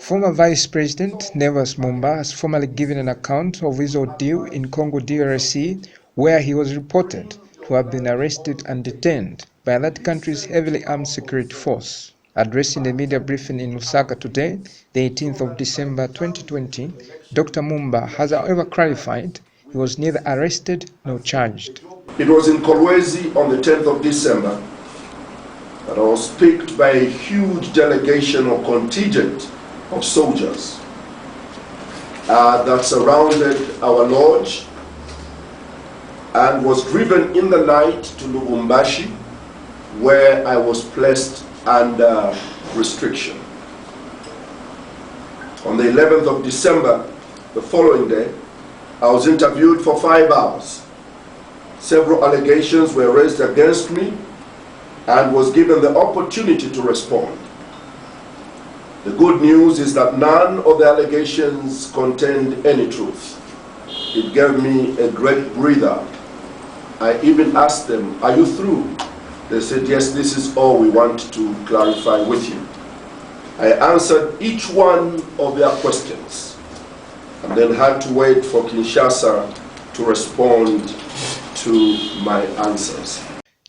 Former Vice President Nevers Mumba has formally given an account of his ordeal in Congo DRC, where he was reported to have been arrested and detained by that country's heavily armed security force. Addressing a media briefing in Lusaka today, the 18th of December 2020, Dr. Mumba has however clarified he was neither arrested nor charged. It was in Congolese on the 10th of December that I was picked by a huge delegation or contingent of soldiers that surrounded our lodge and was driven in the night to Lubumbashi, where I was placed under restriction. On the 11th of December, the following day, I was interviewed for 5 hours. Several allegations were raised against me and was given the opportunity to respond. The good news is that none of the allegations contained any truth. It gave me a great breather. I even asked them, "Are you through?" They said, "Yes, this is all we want to clarify with you." I answered each one of their questions and then had to wait for Kinshasa to respond to my answers.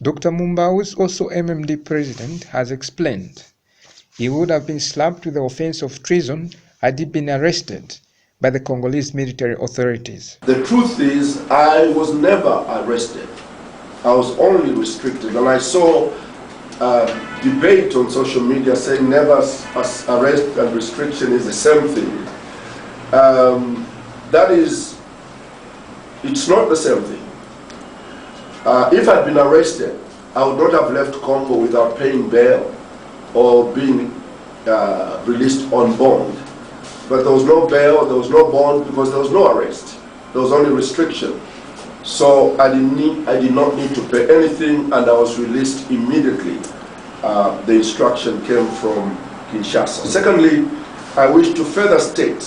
Dr. Mumba, who is also MMD president, has explained he would have been slapped with the offense of treason had he been arrested by the Congolese military authorities. The truth is, I was never arrested. I was only restricted, and I saw debate on social media saying never arrest and restriction is the same thing. It's not the same thing. If I'd been arrested, I would not have left Congo without paying bail or being released on bond. But there was no bail, there was no bond, because there was no arrest. There was only restriction. So I did not need to pay anything, and I was released immediately. The instruction came from Kinshasa. Secondly, I wish to further state,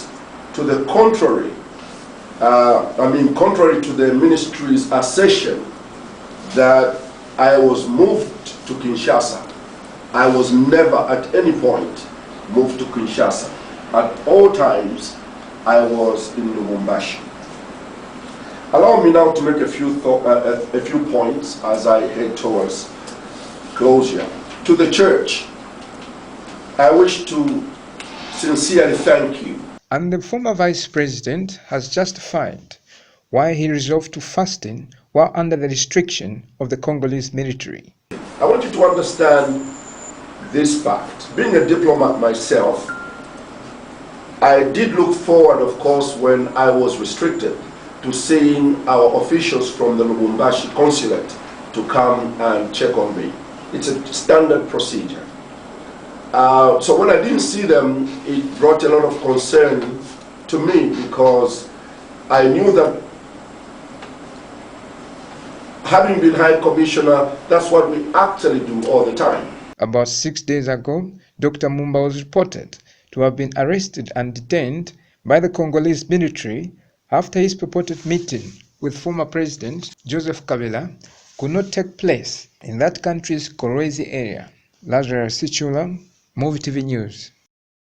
to the contrary, contrary to the ministry's assertion that I was moved to Kinshasa, I was never at any point moved to Kinshasa. At all times, I was in Lubumbashi. Allow me now to make a few points as I head towards closure. To the church, I wish to sincerely thank you. And the former vice president has justified why he resolved to fasting while under the restriction of the Congolese military. I want you to understand this fact. Being a diplomat myself, I did look forward, of course, when I was restricted, to seeing our officials from the Lubumbashi consulate to come and check on me. It's a standard procedure. So when I didn't see them, it brought a lot of concern to me, because I knew that having been High Commissioner, that's what we actually do all the time. About 6 days ago, Dr. Mumba was reported to have been arrested and detained by the Congolese military after his purported meeting with former President Joseph Kabila could not take place in that country's Congolese area. Lazarus Sichula, Movie TV News.